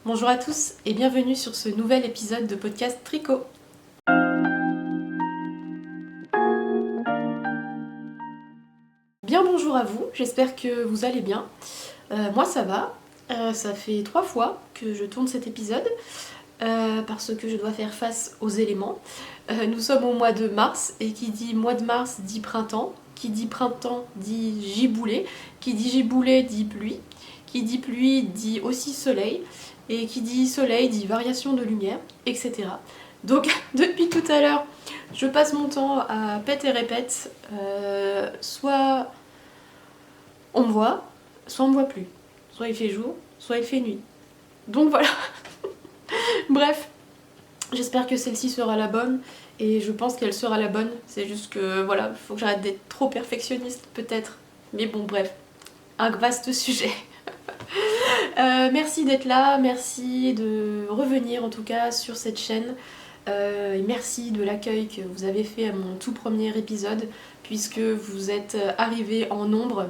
Bonjour à tous et bienvenue sur ce nouvel épisode de podcast Tricot. Bien bonjour à vous, j'espère que vous allez bien. Moi ça va, ça fait 3 fois que je tourne cet épisode parce que je dois faire face aux éléments. Nous sommes au mois de mars et qui dit mois de mars dit printemps, qui dit printemps dit giboulée, qui dit giboulée dit pluie, qui dit pluie dit aussi soleil. Et qui dit soleil dit variation de lumière, etc. Donc depuis tout à l'heure, je passe mon temps à pète et répète. Soit on me voit, soit on me voit plus. Soit il fait jour, soit il fait nuit. Donc voilà. Bref, j'espère que celle-ci sera la bonne. Et je pense qu'elle sera la bonne. C'est juste que voilà, il faut que j'arrête d'être trop perfectionniste peut-être. Mais bon bref, un vaste sujet. Merci d'être là, merci de revenir en tout cas sur cette chaîne. Et merci de l'accueil que vous avez fait à mon tout premier épisode, puisque vous êtes arrivés en nombre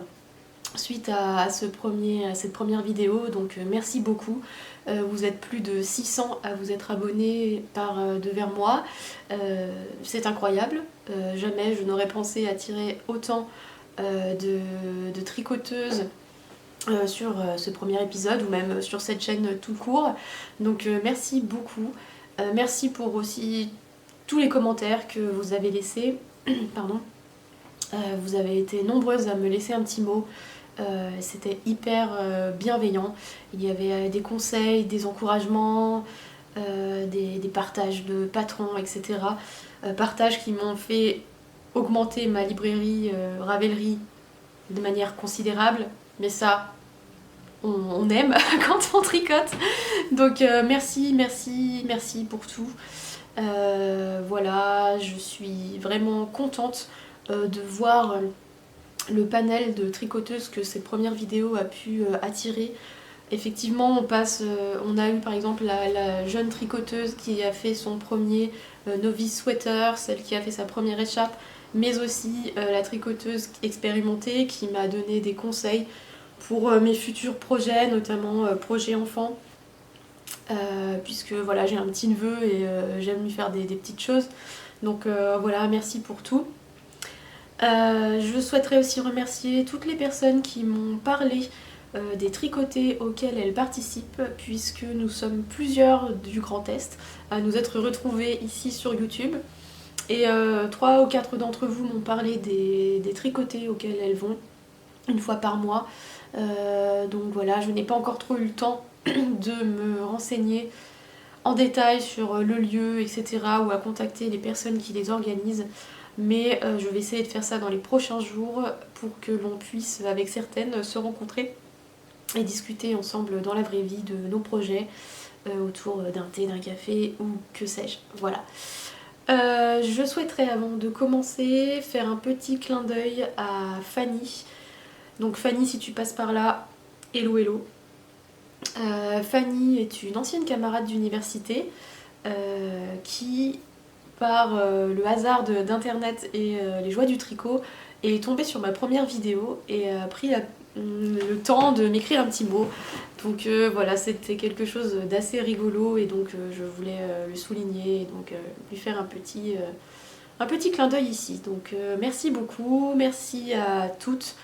suite à cette première vidéo, donc merci beaucoup. Vous êtes plus de 600 à vous être abonnés devers moi. C'est incroyable. Jamais je n'aurais pensé attirer autant de tricoteuses sur ce premier épisode ou même sur cette chaîne tout court. Donc merci beaucoup. Merci pour aussi tous les commentaires que vous avez laissés. Pardon. Vous avez été nombreuses à me laisser un petit mot. C'était hyper bienveillant. Il y avait des conseils, des encouragements, des partages de patrons, etc. Partages qui m'ont fait augmenter ma librairie Ravelry de manière considérable. Mais ça, on aime quand on tricote. Donc merci pour tout. Voilà, je suis vraiment contente de voir le panel de tricoteuses que cette première vidéo a pu attirer. Effectivement, on a eu par exemple la jeune tricoteuse qui a fait son premier novice sweater, celle qui a fait sa première écharpe, mais aussi la tricoteuse expérimentée qui m'a donné des conseils pour mes futurs projets, notamment projets enfants, puisque voilà, j'ai un petit neveu et j'aime lui faire des petites choses. Donc voilà, merci pour tout. Je souhaiterais aussi remercier toutes les personnes qui m'ont parlé des tricotés auxquels elles participent, puisque nous sommes plusieurs du Grand Est à nous être retrouvés ici sur YouTube. Et 3 ou 4 d'entre vous m'ont parlé des tricotés auxquels elles vont une fois par mois. Donc voilà, je n'ai pas encore trop eu le temps de me renseigner en détail sur le lieu, etc. ou à contacter les personnes qui les organisent. Mais je vais essayer de faire ça dans les prochains jours pour que l'on puisse, avec certaines, se rencontrer et discuter ensemble dans la vraie vie de nos projets autour d'un thé, d'un café ou que sais-je. Voilà. Je souhaiterais, avant de commencer, faire un petit clin d'œil à Fanny. Donc Fanny, si tu passes par là, hello hello. Fanny est une ancienne camarade d'université qui, par le hasard d'internet et les joies du tricot, est tombée sur ma première vidéo et a pris le temps de m'écrire un petit mot. Donc voilà, c'était quelque chose d'assez rigolo et donc je voulais le souligner et donc lui faire un petit clin d'œil ici. Donc merci beaucoup, merci à toutes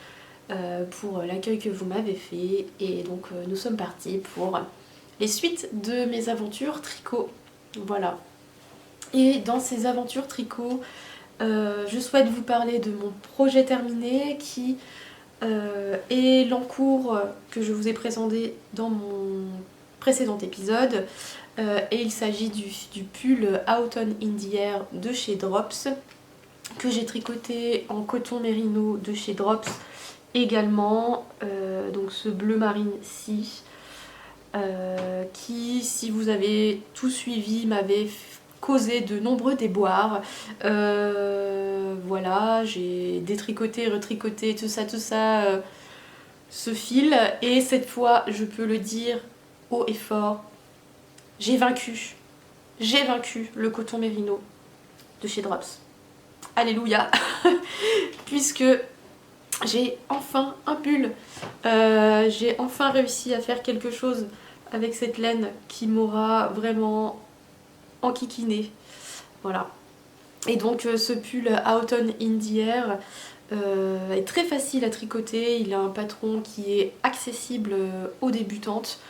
pour l'accueil que vous m'avez fait. Et donc nous sommes partis pour les suites de mes aventures tricot. Voilà. Et dans ces aventures tricot, je souhaite vous parler de mon projet terminé qui est l'encours que je vous ai présenté dans mon précédent épisode. Et il s'agit du pull Autumn in the Air de chez Drops, que j'ai tricoté en coton mérino de chez Drops également. Donc ce bleu marine-ci, qui, si vous avez tout suivi, m'avait causé de nombreux déboires. Voilà, j'ai détricoté, retricoté, tout ça, ce fil. Et cette fois, je peux le dire haut et fort, j'ai vaincu le coton mérino de chez Drops. Alléluia. Puisque j'ai enfin un pull. J'ai enfin réussi à faire quelque chose avec cette laine qui m'aura vraiment enquiquiné. Voilà. Et donc ce pull Autumn in the Air est très facile à tricoter, il a un patron qui est accessible aux débutantes,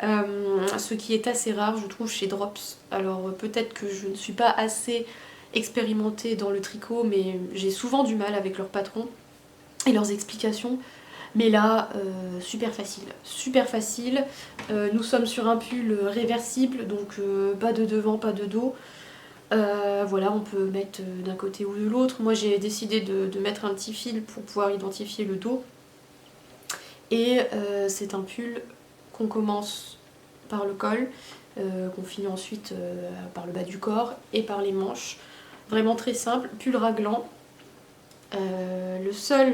ce qui est assez rare je trouve chez Drops. Alors peut-être que je ne suis pas assez expérimentée dans le tricot, mais j'ai souvent du mal avec leurs patrons et leurs explications. Mais là, super facile, super facile. Nous sommes sur un pull réversible, donc pas de devant, pas de dos. Voilà, on peut mettre d'un côté ou de l'autre. Moi j'ai décidé de mettre un petit fil pour pouvoir identifier le dos. Et c'est un pull qu'on commence par le col, qu'on finit ensuite par le bas du corps et par les manches. Vraiment très simple, pull raglan. Le seul...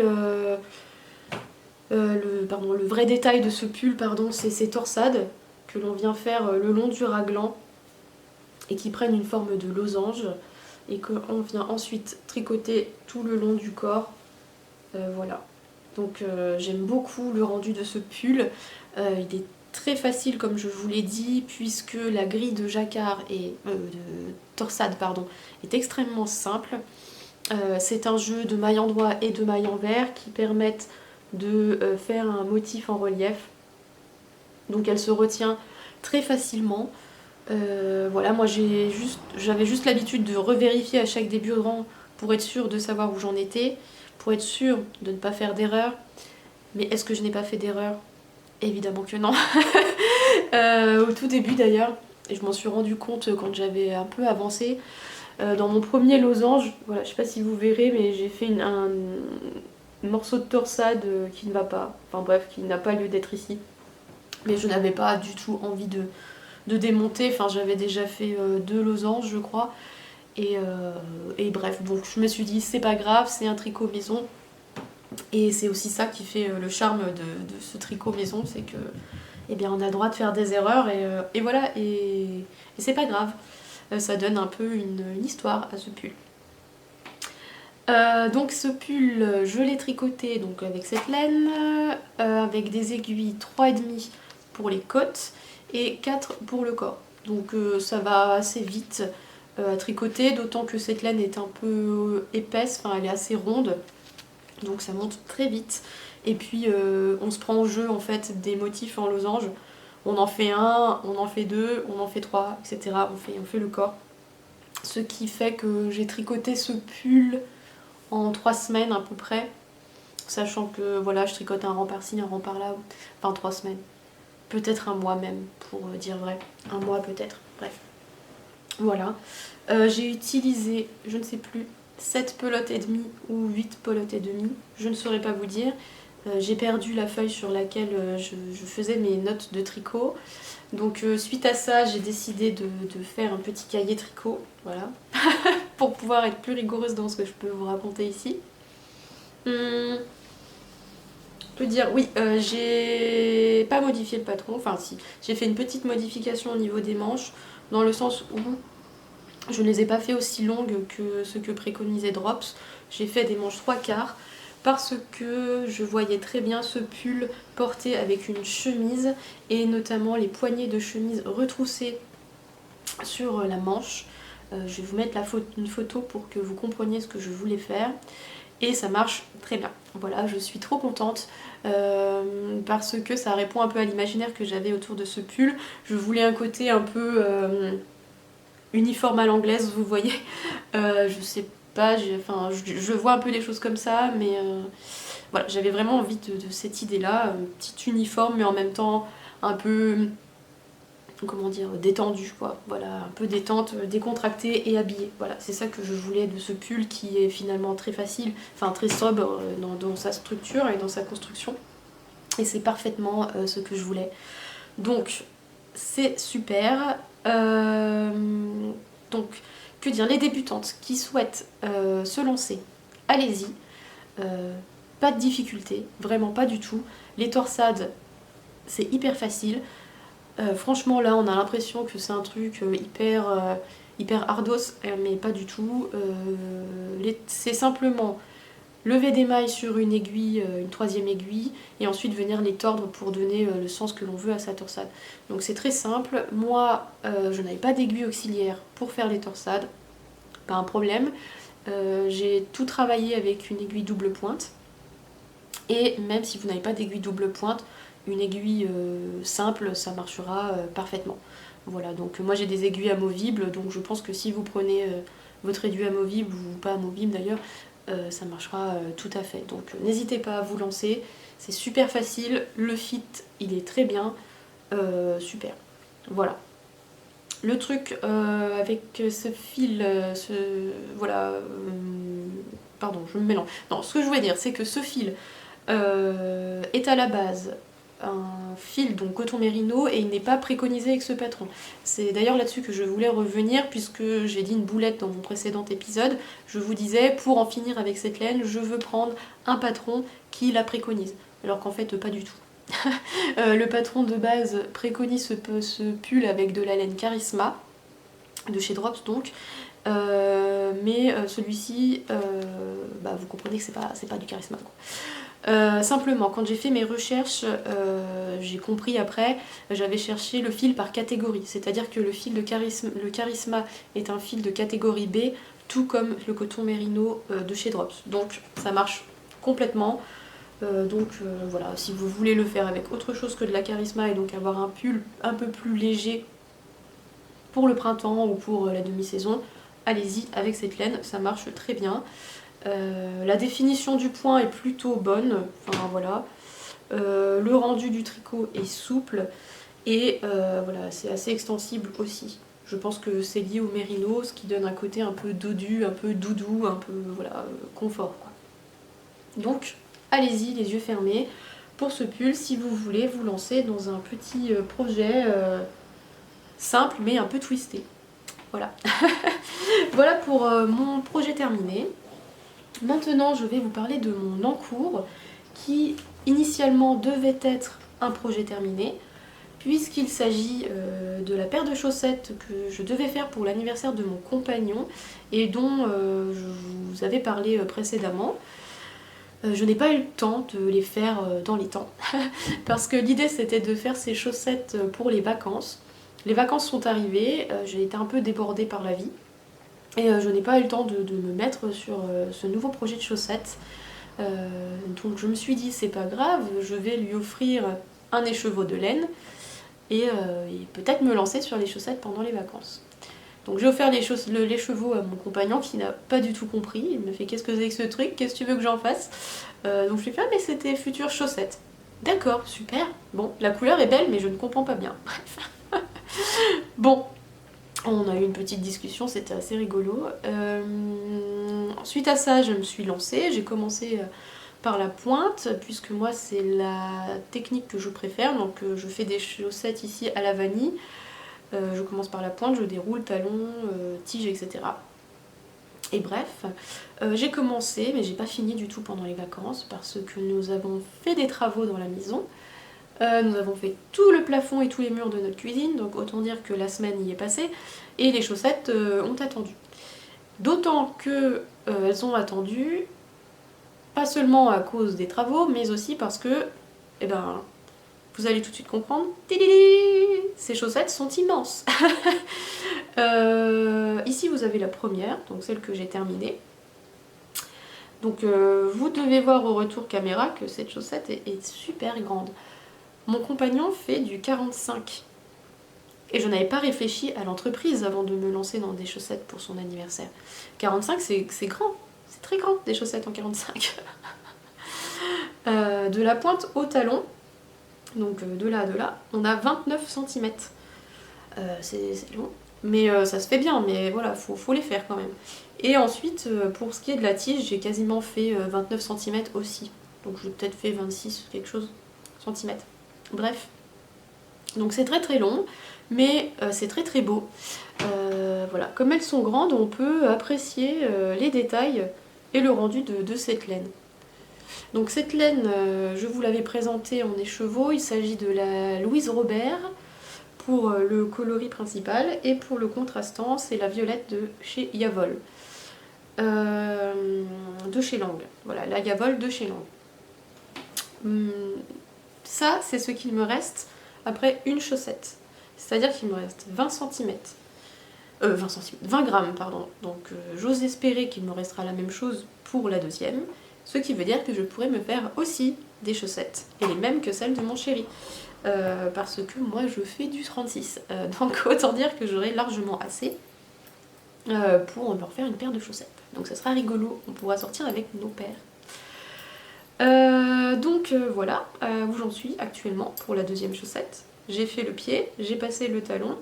le vrai détail de ce pull, c'est ces torsades que l'on vient faire le long du raglan et qui prennent une forme de losange et qu'on vient ensuite tricoter tout le long du corps. Voilà. Donc j'aime beaucoup le rendu de ce pull. Il est très facile comme je vous l'ai dit puisque la grille de jacquard et de torsade est extrêmement simple. C'est un jeu de mailles endroit et de mailles envers qui permettent de faire un motif en relief. Donc elle se retient très facilement. Voilà, moi j'avais juste l'habitude de revérifier à chaque début de rang pour être sûre de savoir où j'en étais, pour être sûre de ne pas faire d'erreur. Mais est-ce que je n'ai pas fait d'erreur? Évidemment que non. Au tout début d'ailleurs, et je m'en suis rendu compte quand j'avais un peu avancé, dans mon premier losange, voilà, je sais pas si vous verrez, mais j'ai fait un morceau de torsade qui ne va pas, enfin bref, qui n'a pas lieu d'être ici. Mais je n'avais pas du tout envie de démonter, enfin j'avais déjà fait 2 losanges je crois, et bref, donc je me suis dit c'est pas grave, c'est un tricot maison, et c'est aussi ça qui fait le charme de ce tricot maison, c'est que eh bien, on a le droit de faire des erreurs, et voilà, et c'est pas grave, ça donne un peu une histoire à ce pull. Donc ce pull, je l'ai tricoté donc avec cette laine, avec des aiguilles 3,5 pour les côtes et 4 pour le corps. Donc ça va assez vite à tricoter, d'autant que cette laine est un peu épaisse, enfin elle est assez ronde, donc ça monte très vite. Et puis on se prend au jeu en fait des motifs en losange. On en fait un, on en fait deux, on en fait trois, etc. On fait le corps. Ce qui fait que j'ai tricoté ce pull en 3 semaines à peu près, sachant que voilà, je tricote un rang par-ci, un rang par-là, enfin 3 semaines, peut-être un mois même, pour dire vrai, un mois peut-être, bref. Voilà, j'ai utilisé, je ne sais plus, 7 pelotes et demie ou 8 pelotes et demie, je ne saurais pas vous dire. J'ai perdu la feuille sur laquelle je faisais mes notes de tricot. Donc suite à ça, j'ai décidé de faire un petit cahier tricot, voilà, pour pouvoir être plus rigoureuse dans ce que je peux vous raconter ici. Je peux dire, oui, j'ai pas modifié le patron, enfin si, j'ai fait une petite modification au niveau des manches, dans le sens où je ne les ai pas fait aussi longues que ce que préconisait Drops. J'ai fait des manches 3/4 parce que je voyais très bien ce pull porté avec une chemise et notamment les poignées de chemise retroussées sur la manche. Je vais vous mettre une photo pour que vous compreniez ce que je voulais faire. Et ça marche très bien. Voilà, je suis trop contente parce que ça répond un peu à l'imaginaire que j'avais autour de ce pull. Je voulais un côté un peu uniforme à l'anglaise, vous voyez. Je sais pas, je vois un peu les choses comme ça, mais voilà, j'avais vraiment envie de cette idée-là, un petit uniforme, mais en même temps un peu, comment dire, détendu, quoi. Voilà, un peu détente, décontractée et habillée. Voilà, c'est ça que je voulais de ce pull qui est finalement très facile, enfin très sobre dans sa structure et dans sa construction. Et c'est parfaitement ce que je voulais. Donc, c'est super. Donc, que dire, les débutantes qui souhaitent se lancer, allez-y. Pas de difficulté, vraiment pas du tout. Les torsades, c'est hyper facile. Franchement, là, on a l'impression que c'est un truc hyper ardos, mais pas du tout. C'est simplement lever des mailles sur une aiguille, une troisième aiguille, et ensuite venir les tordre pour donner le sens que l'on veut à sa torsade. Donc c'est très simple. Moi, je n'avais pas d'aiguille auxiliaire pour faire les torsades, pas un problème. J'ai tout travaillé avec une aiguille double pointe, et même si vous n'avez pas d'aiguille double pointe, une aiguille simple, ça marchera parfaitement. Voilà, donc moi j'ai des aiguilles amovibles, donc je pense que si vous prenez votre aiguille amovible, ou pas amovible d'ailleurs, ça marchera tout à fait. Donc n'hésitez pas à vous lancer, c'est super facile, le fit il est très bien, super. Voilà. Le truc avec ce fil, voilà, pardon, je me mélange. Non, ce que je voulais dire, c'est que ce fil est à la base un fil donc coton mérino et il n'est pas préconisé avec ce patron. C'est d'ailleurs là-dessus que je voulais revenir, puisque j'ai dit une boulette dans mon précédent épisode. Je vous disais, pour en finir avec cette laine, je veux prendre un patron qui la préconise, alors qu'en fait pas du tout. Le patron de base préconise ce pull avec de la laine Charisma, de chez Drops donc, mais celui-ci, vous comprenez que c'est pas du Charisma quoi. Simplement, quand j'ai fait mes recherches, j'ai compris après, j'avais cherché le fil par catégorie, c'est-à-dire que le fil de le Charisma est un fil de catégorie B, tout comme le coton mérino de chez Drops. Donc ça marche complètement. Voilà, si vous voulez le faire avec autre chose que de la Charisma et donc avoir un pull un peu plus léger pour le printemps ou pour la demi-saison, allez-y avec cette laine, ça marche très bien. La définition du point est plutôt bonne, enfin voilà. Le rendu du tricot est souple et voilà, c'est assez extensible aussi. Je pense que c'est lié au mérino, ce qui donne un côté un peu dodu, un peu doudou, un peu voilà, confort quoi. Donc allez-y les yeux fermés pour ce pull si vous voulez vous lancer dans un petit projet simple mais un peu twisté. Voilà. Voilà pour mon projet terminé. Maintenant, je vais vous parler de mon encours qui initialement devait être un projet terminé, puisqu'il s'agit de la paire de chaussettes que je devais faire pour l'anniversaire de mon compagnon et dont je vous avais parlé précédemment. Je n'ai pas eu le temps de les faire dans les temps, parce que l'idée c'était de faire ces chaussettes pour les vacances. Les vacances sont arrivées, j'ai été un peu débordée par la vie. Et je n'ai pas eu le temps de me mettre sur ce nouveau projet de chaussettes. Donc je me suis dit, c'est pas grave, je vais lui offrir un écheveau de laine et peut-être me lancer sur les chaussettes pendant les vacances. Donc j'ai offert l'écheveau à mon compagnon qui n'a pas du tout compris. Il me fait, qu'est-ce que c'est que ce truc, qu'est-ce que tu veux que j'en fasse? Donc je lui ai fait, ah mais c'était futures chaussettes. D'accord, super. Bon, la couleur est belle mais je ne comprends pas bien. Bref. Bon. On a eu une petite discussion, c'était assez rigolo. Suite à ça, je me suis lancée, j'ai commencé par la pointe, puisque moi c'est la technique que je préfère, donc je fais des chaussettes ici à la vanille. Je commence par la pointe, je déroule talons, tiges, etc. Et bref, j'ai commencé, mais j'ai pas fini du tout pendant les vacances, parce que nous avons fait des travaux dans la maison. Nous avons fait tout le plafond et tous les murs de notre cuisine, donc autant dire que la semaine y est passée, et les chaussettes ont attendu. D'autant que elles ont attendu, pas seulement à cause des travaux, mais aussi parce que, eh ben, vous allez tout de suite comprendre, ces chaussettes sont immenses. Ici vous avez la première, donc celle que j'ai terminée. Donc vous devez voir au retour caméra que cette chaussette est super grande. Mon compagnon fait du 45 et je n'avais pas réfléchi à l'entreprise avant de me lancer dans des chaussettes pour son anniversaire. 45 c'est grand, c'est très grand des chaussettes en 45. De la pointe au talon, donc de là à de là, on a 29 cm. C'est long, mais ça se fait bien, mais voilà, faut les faire quand même. Et ensuite, pour ce qui est de la tige, j'ai quasiment fait 29 cm aussi. Donc j'ai peut-être fait 26 quelque chose centimètres. Bref, donc c'est très très long, mais c'est très très beau. Voilà, comme elles sont grandes, on peut apprécier les détails et le rendu de cette laine. Donc cette laine, je vous l'avais présentée en écheveau, il s'agit de la Louise Robert pour le coloris principal, et pour le contrastant, c'est la violette de chez Yavol. de chez Lang. Voilà, la Gavol de chez Lang. Ça, c'est ce qu'il me reste après une chaussette. C'est-à-dire qu'il me reste 20 cm. 20 grammes, pardon. Donc j'ose espérer qu'il me restera la même chose pour la deuxième. Ce qui veut dire que je pourrais me faire aussi des chaussettes. Et les mêmes que celles de mon chéri. Parce que moi je fais du 36. Donc autant dire que j'aurai largement assez pour me refaire une paire de chaussettes. Donc ça sera rigolo, on pourra sortir avec nos paires. Voilà où j'en suis actuellement pour la deuxième chaussette. J'ai fait le pied, j'ai passé le talon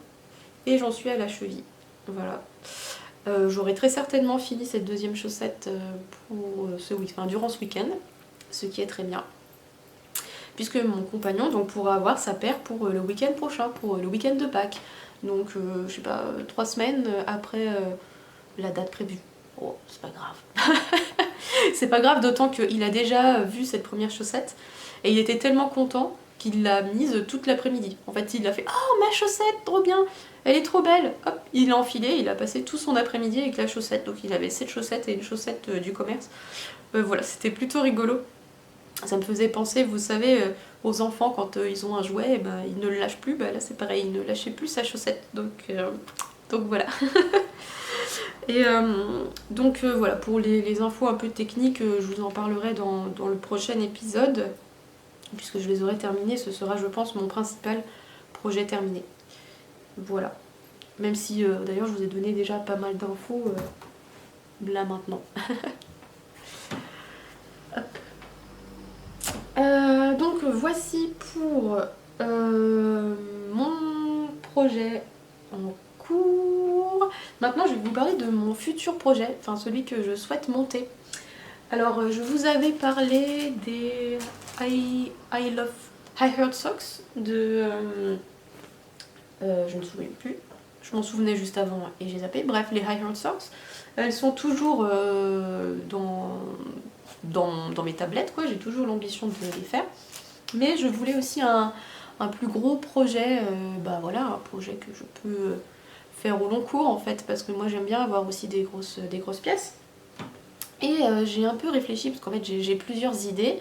et j'en suis à la cheville. Voilà. J'aurai très certainement fini cette deuxième chaussette pour durant ce week-end, ce qui est très bien. Puisque mon compagnon donc, pourra avoir sa paire pour le week-end prochain, pour le week-end de Pâques. Donc, je sais pas, 3 semaines après la date prévue. Oh, c'est pas grave. C'est pas grave, d'autant qu'il a déjà vu cette première chaussette et il était tellement content qu'il l'a mise toute l'après-midi. En fait, il a fait « Oh, ma chaussette, trop bien! Elle est trop belle !» Hop, il l'a enfilée, il a passé tout son après-midi avec la chaussette. Donc il avait cette chaussette et une chaussette du commerce. Voilà, c'était plutôt rigolo. Ça me faisait penser, vous savez, aux enfants quand ils ont un jouet, ils ne le lâchent plus. Là c'est pareil, il ne lâchait plus sa chaussette. Donc voilà. Et voilà, pour les infos un peu techniques, je vous en parlerai dans le prochain épisode. Puisque je les aurai terminés, ce sera je pense mon principal projet terminé. Voilà. Même si d'ailleurs je vous ai donné déjà pas mal d'infos là maintenant. Donc voici pour mon projet en cours. Maintenant je vais vous parler de mon futur projet, enfin celui que je souhaite monter. Alors je vous avais parlé des I Heart Socks de... je ne me souviens plus. Je m'en souvenais juste avant et j'ai zappé. Bref, les I Heart Socks, elles sont toujours dans mes tablettes, quoi. J'ai toujours l'ambition de les faire. Mais je voulais aussi un plus gros projet, voilà, un projet que je peux faire au long cours en fait, parce que moi j'aime bien avoir aussi des grosses pièces. Et j'ai un peu réfléchi, parce qu'en fait j'ai plusieurs idées,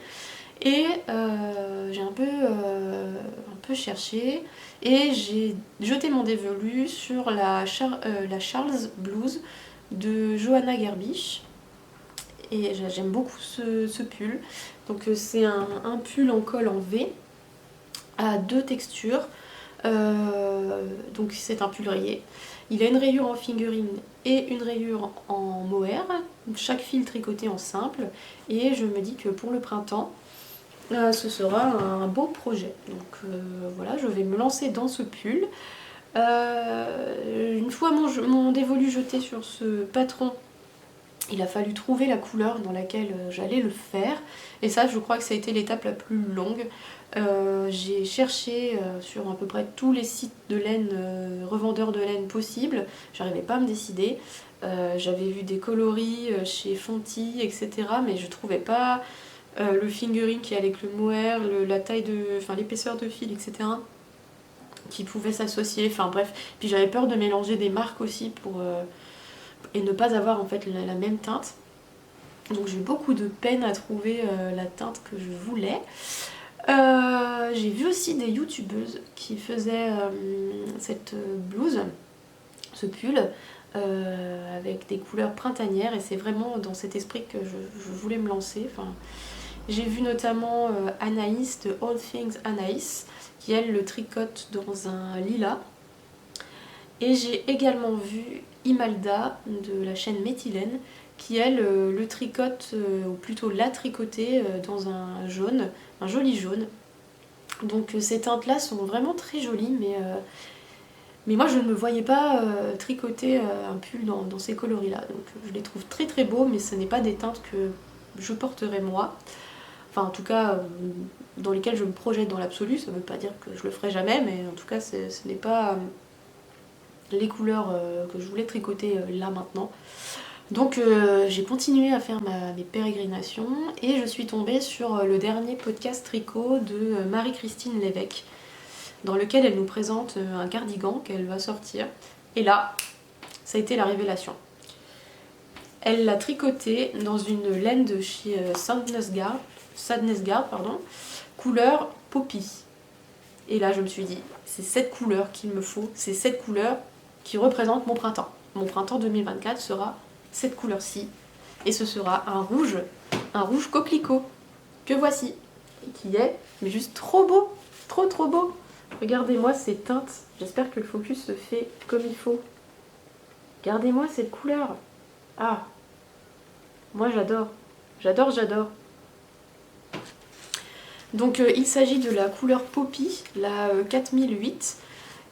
et j'ai un peu cherché, et j'ai jeté mon dévolu sur la Charles Blues de Johanna Gerbisch. Et j'aime beaucoup ce pull. Donc c'est un pull en col en V à 2 textures. Donc c'est un pull rayé. Il a une rayure en fingering et une rayure en mohair. Chaque fil tricoté en simple. Et je me dis que pour le printemps, ce sera un beau projet. Donc voilà, je vais me lancer dans ce pull. Une fois mon dévolu jeté sur ce patron, il a fallu trouver la couleur dans laquelle j'allais le faire. Et ça, je crois que ça a été l'étape la plus longue. J'ai cherché sur à peu près tous les sites de laine, revendeurs de laine possibles. J'arrivais pas à me décider. J'avais vu des coloris chez Fonty, etc. Mais je trouvais pas le fingering qui allait avec le mohair, la taille l'épaisseur de fil, etc. qui pouvait s'associer. Enfin bref. Puis j'avais peur de mélanger des marques aussi et ne pas avoir en fait la même teinte. Donc j'ai eu beaucoup de peine à trouver la teinte que je voulais. J'ai vu aussi des youtubeuses qui faisaient cette blouse, ce pull, avec des couleurs printanières, et c'est vraiment dans cet esprit que je voulais me lancer. J'ai vu notamment Anaïs de All Things Anaïs, qui elle le tricote dans un lilas. Et j'ai également vu Imelda de la chaîne Méthylène, qui elle le tricote, ou plutôt l'a tricoté dans un jaune, un joli jaune. Donc ces teintes là sont vraiment très jolies, mais moi je ne me voyais pas tricoter un pull dans ces coloris là. Donc je les trouve très très beaux, mais ce n'est pas des teintes que je porterai moi. Enfin en tout cas dans lesquelles je me projette dans l'absolu. Ça ne veut pas dire que je le ferai jamais, mais en tout cas ce n'est pas les couleurs que je voulais tricoter là maintenant. Donc j'ai continué à faire mes pérégrinations, et je suis tombée sur le dernier podcast tricot de Marie-Christine Lévesque, dans lequel elle nous présente un cardigan qu'elle va sortir. Et là, ça a été la révélation. Elle l'a tricoté dans une laine de chez Sadness Guard, pardon, couleur Poppy. Et là je me suis dit, c'est cette couleur qu'il me faut, c'est cette couleur qui représente mon printemps. Mon printemps 2024 sera cette couleur-ci, et ce sera un rouge coquelicot, que voici, et qui est mais juste trop beau, trop beau. Regardez-moi ces teintes, j'espère que le focus se fait comme il faut. Regardez-moi cette couleur. Ah, moi j'adore, j'adore. Donc il s'agit de la couleur Poppy, la 4008,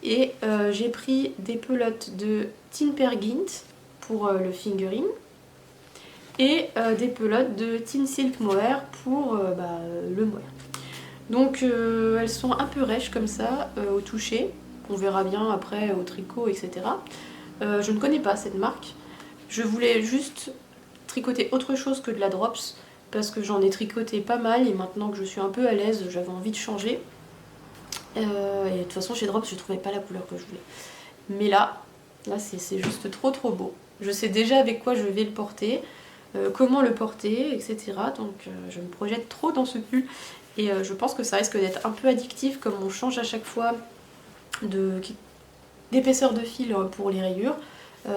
et j'ai pris des pelotes de Tinpergint pour le fingering, et des pelotes de Tin Silk Mohair pour le mohair. Donc elles sont un peu rêches comme ça au toucher, on verra bien après au tricot, etc. Je ne connais pas cette marque, je voulais juste tricoter autre chose que de la drops parce que j'en ai tricoté pas mal et maintenant que je suis un peu à l'aise j'avais envie de changer. Et de toute façon chez drops je trouvais pas la couleur que je voulais. Mais là c'est juste trop beau. Je sais déjà avec quoi je vais le porter, comment le porter, etc. Donc je me projette trop dans ce pull et je pense que ça risque d'être un peu addictif comme on change à chaque fois d'épaisseur de fil pour les rayures.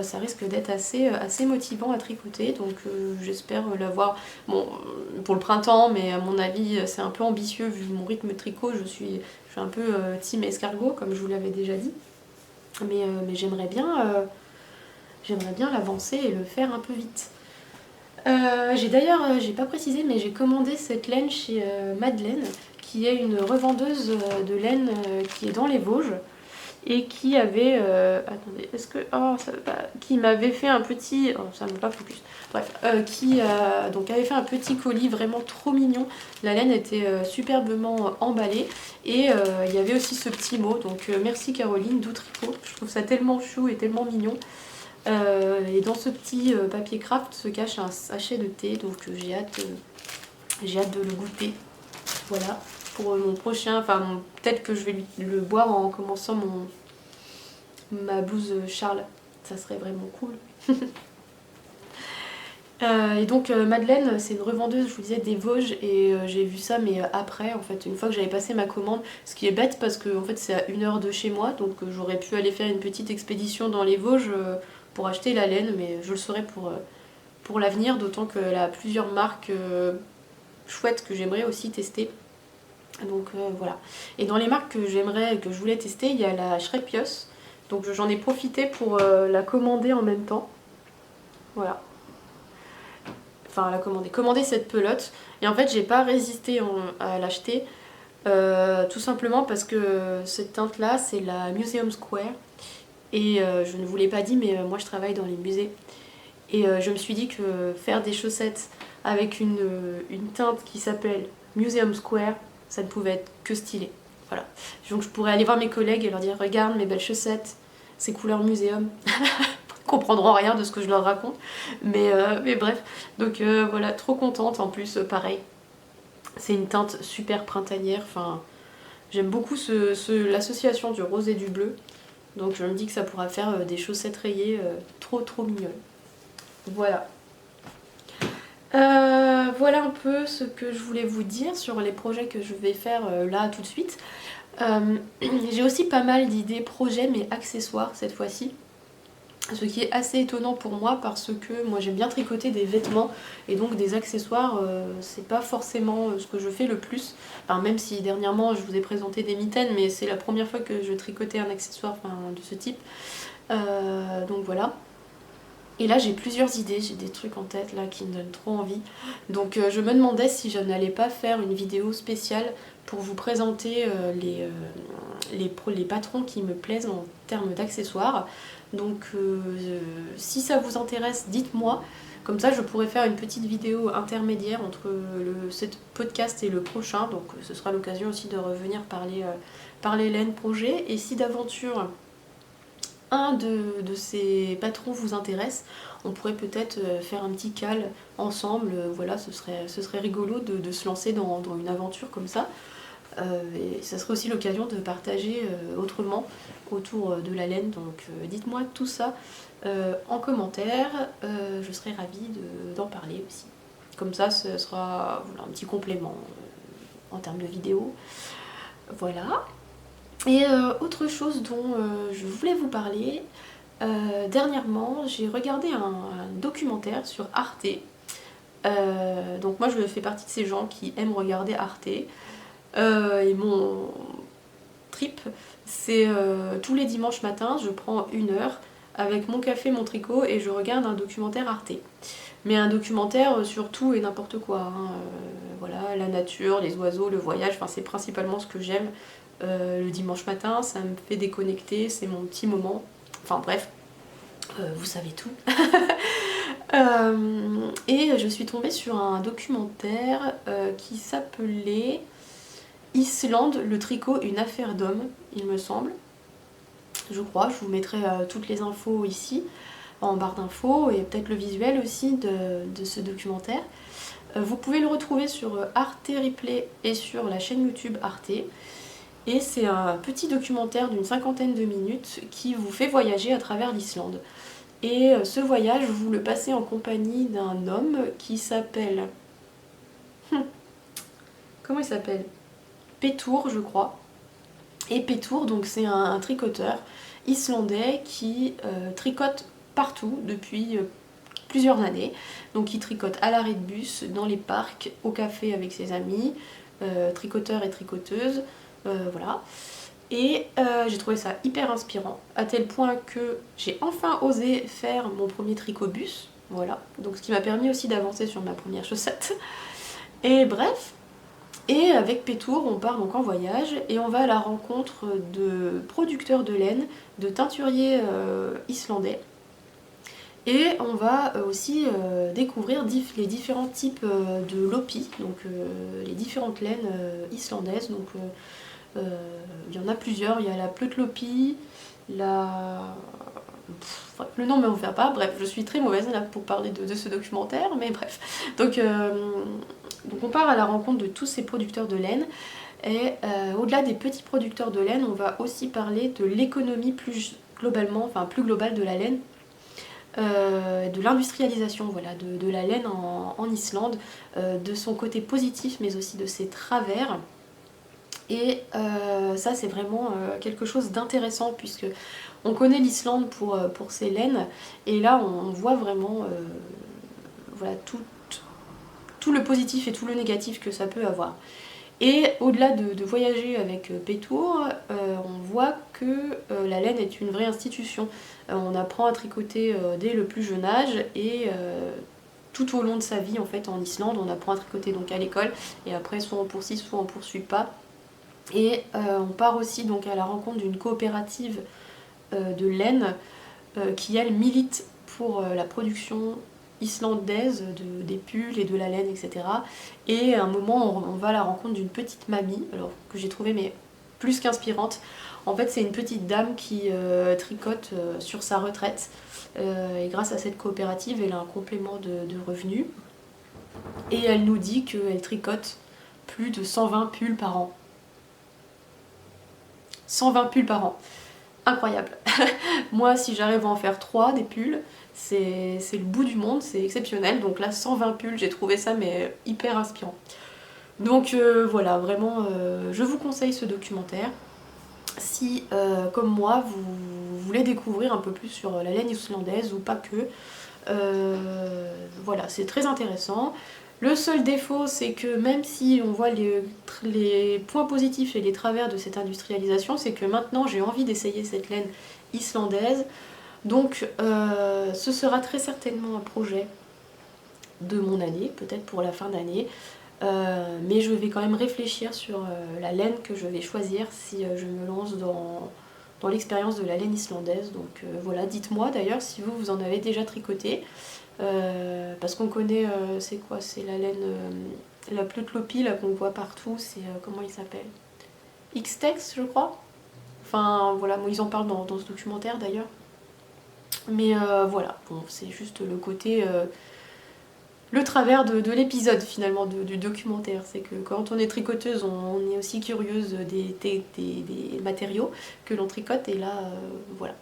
Ça risque d'être assez motivant à tricoter, donc j'espère l'avoir pour le printemps, mais à mon avis c'est un peu ambitieux vu mon rythme de tricot. Je suis un peu team escargot comme je vous l'avais déjà dit, mais j'aimerais bien l'avancer et le faire un peu vite. J'ai pas précisé, mais j'ai commandé cette laine chez Madeleine, qui est une revendeuse de laine qui est dans les Vosges, et qui avait attendez, est-ce que ça veut pas, qui m'avait fait un petit, ça ne veut pas focus, bref, qui donc avait fait un petit colis vraiment trop mignon. La laine était superbement emballée et il y avait aussi ce petit mot, donc merci Caroline Doux Tricot, je trouve ça tellement chou et tellement mignon. Et dans ce petit papier craft se cache un sachet de thé, donc j'ai hâte de le goûter. Voilà, pour mon prochain, enfin peut-être que je vais le boire en commençant ma blouse Charles, ça serait vraiment cool. Et donc Madeleine, c'est une revendeuse, je vous disais, des Vosges, et j'ai vu ça mais après, en fait, une fois que j'avais passé ma commande, ce qui est bête parce que en fait c'est à 1 heure de chez moi, donc j'aurais pu aller faire une petite expédition dans les Vosges pour acheter la laine, mais je le saurai pour l'avenir, d'autant qu'elle a plusieurs marques chouettes que j'aimerais aussi tester. Donc voilà. Et dans les marques que je voulais tester, il y a la Shrepios, donc j'en ai profité pour la commander en même temps. Voilà. Enfin commander cette pelote, et en fait j'ai pas résisté à l'acheter, tout simplement parce que cette teinte là c'est la Museum Square, et je ne vous l'ai pas dit mais moi je travaille dans les musées, et je me suis dit que faire des chaussettes avec une teinte qui s'appelle Museum Square, ça ne pouvait être que stylé. Voilà. Donc je pourrais aller voir mes collègues et leur dire regarde mes belles chaussettes, c'est couleur muséum. Comprendront rien de ce que je leur raconte, mais bref, donc voilà, trop contente. En plus pareil, c'est une teinte super printanière, enfin j'aime beaucoup l'association du rose et du bleu, donc je me dis que ça pourra faire des chaussettes rayées trop mignonnes. Voilà. Voilà un peu ce que je voulais vous dire sur les projets que je vais faire là tout de suite. J'ai aussi pas mal d'idées projets mais accessoires cette fois-ci. Ce qui est assez étonnant pour moi parce que moi j'aime bien tricoter des vêtements, et donc des accessoires c'est pas forcément ce que je fais le plus. Enfin, même si dernièrement je vous ai présenté des mitaines, mais c'est la première fois que je tricotais un accessoire de ce type. Donc voilà. Et là j'ai plusieurs idées, j'ai des trucs en tête là qui me donnent trop envie. Donc je me demandais si je n'allais pas faire une vidéo spéciale pour vous présenter les patrons qui me plaisent en termes d'accessoires. Donc si ça vous intéresse, dites-moi. Comme ça je pourrais faire une petite vidéo intermédiaire entre ce podcast et le prochain. Donc ce sera l'occasion aussi de revenir parler laine projet. Et si d'aventure un de ces patrons vous intéresse, on pourrait peut-être faire un petit call ensemble. Voilà, ce serait rigolo de se lancer dans une aventure comme ça. Et ça serait aussi l'occasion de partager autrement autour de la laine. Donc dites-moi tout ça en commentaire, je serai ravie d'en parler aussi. Comme ça, ce sera voilà, un petit complément en termes de vidéo. Voilà. Et autre chose dont je voulais vous parler, dernièrement j'ai regardé un documentaire sur Arte. Donc moi je fais partie de ces gens qui aiment regarder Arte. Et mon trip, c'est tous les dimanches matins, je prends 1 heure avec mon café, mon tricot et je regarde un documentaire Arte. Mais un documentaire sur tout et n'importe quoi, hein. Voilà, la nature, les oiseaux, le voyage, enfin c'est principalement ce que j'aime le dimanche matin, ça me fait déconnecter, c'est mon petit moment. Enfin bref, vous savez tout. Et je suis tombée sur un documentaire qui s'appelait Islande, le tricot, une affaire d'homme, il me semble. Je crois, je vous mettrai toutes les infos ici, en barre d'infos, et peut-être le visuel aussi de ce documentaire. Vous pouvez le retrouver sur Arte Replay et sur la chaîne YouTube Arte. Et c'est un petit documentaire d'une 50aine de minutes qui vous fait voyager à travers l'Islande. Et ce voyage, vous le passez en compagnie d'un homme qui s'appelle... Comment il s'appelle? Pétour, je crois. Et Pétour, donc c'est un tricoteur islandais qui tricote partout depuis plusieurs années. Donc il tricote à l'arrêt de bus, dans les parcs, au café avec ses amis, tricoteur et tricoteuse, voilà. Et j'ai trouvé ça hyper inspirant, à tel point que j'ai enfin osé faire mon premier tricot bus, voilà. Donc ce qui m'a permis aussi d'avancer sur ma première chaussette. Et bref, et avec Pétour, on part donc en voyage et on va à la rencontre de producteurs de laine, de teinturiers islandais. Et on va aussi découvrir les différents types de lopi, donc les différentes laines islandaises. Donc il y en a plusieurs, il y a la pleutlopi, le nom ne me revient pas, bref, je suis très mauvaise là pour parler de ce documentaire, mais bref. Donc on part à la rencontre de tous ces producteurs de laine. Et au-delà des petits producteurs de laine, on va aussi parler de l'économie plus globalement, enfin plus globale de la laine. De l'industrialisation voilà, de la laine en Islande, de son côté positif mais aussi de ses travers. Et ça c'est vraiment quelque chose d'intéressant puisque on connaît l'Islande pour ses laines et là on voit vraiment voilà, tout le positif et tout le négatif que ça peut avoir. Et au-delà de voyager avec Pétour, on voit que la laine est une vraie institution. On apprend à tricoter dès le plus jeune âge et tout au long de sa vie en fait en Islande, on apprend à tricoter donc à l'école et après soit on poursuit, soit on poursuit pas. Et on part aussi donc à la rencontre d'une coopérative de laine qui elle milite pour la production islandaise des pulls et de la laine, etc. Et à un moment, on va à la rencontre d'une petite mamie, alors que j'ai trouvé mais plus qu'inspirante. En fait, c'est une petite dame qui tricote sur sa retraite. Et grâce à cette coopérative, elle a un complément de revenus. Et elle nous dit qu'elle tricote plus de 120 pulls par an. 120 pulls par an. Incroyable. Moi, si j'arrive à en faire 3 des pulls, c'est le bout du monde, c'est exceptionnel. Donc là, 120 pulls, j'ai trouvé ça mais hyper inspirant. Donc voilà, vraiment, je vous conseille ce documentaire. Si, comme moi, vous voulez découvrir un peu plus sur la laine islandaise ou pas que, voilà, c'est très intéressant. Le seul défaut, c'est que même si on voit les points positifs et les travers de cette industrialisation, c'est que maintenant j'ai envie d'essayer cette laine islandaise. Donc ce sera très certainement un projet de mon année, peut-être pour la fin d'année. Mais je vais quand même réfléchir sur la laine que je vais choisir si je me lance dans l'expérience de la laine islandaise. Donc voilà, dites-moi d'ailleurs si vous en avez déjà tricoté. Parce qu'on connaît, c'est quoi? C'est la laine, la pleutlopi là qu'on voit partout, c'est comment il s'appelle? X-Tex je crois. Enfin voilà, ils en parlent dans ce documentaire d'ailleurs. Mais voilà, bon, c'est juste le côté le travers de l'épisode finalement, du documentaire. C'est que quand on est tricoteuse, on est aussi curieuse des matériaux que l'on tricote, et là, voilà.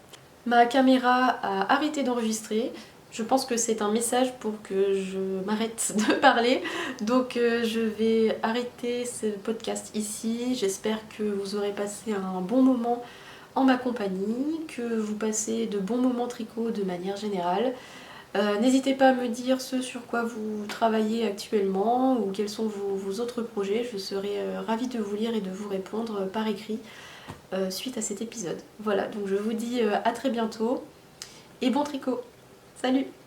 Ma caméra a arrêté d'enregistrer. Je pense que c'est un message pour que je m'arrête de parler. Donc je vais arrêter ce podcast ici. J'espère que vous aurez passé un bon moment en ma compagnie, que vous passez de bons moments tricot de manière générale. N'hésitez pas à me dire ce sur quoi vous travaillez actuellement ou quels sont vos autres projets. Je serai ravie de vous lire et de vous répondre par écrit suite à cet épisode. Voilà, donc je vous dis à très bientôt et bon tricot. Salut!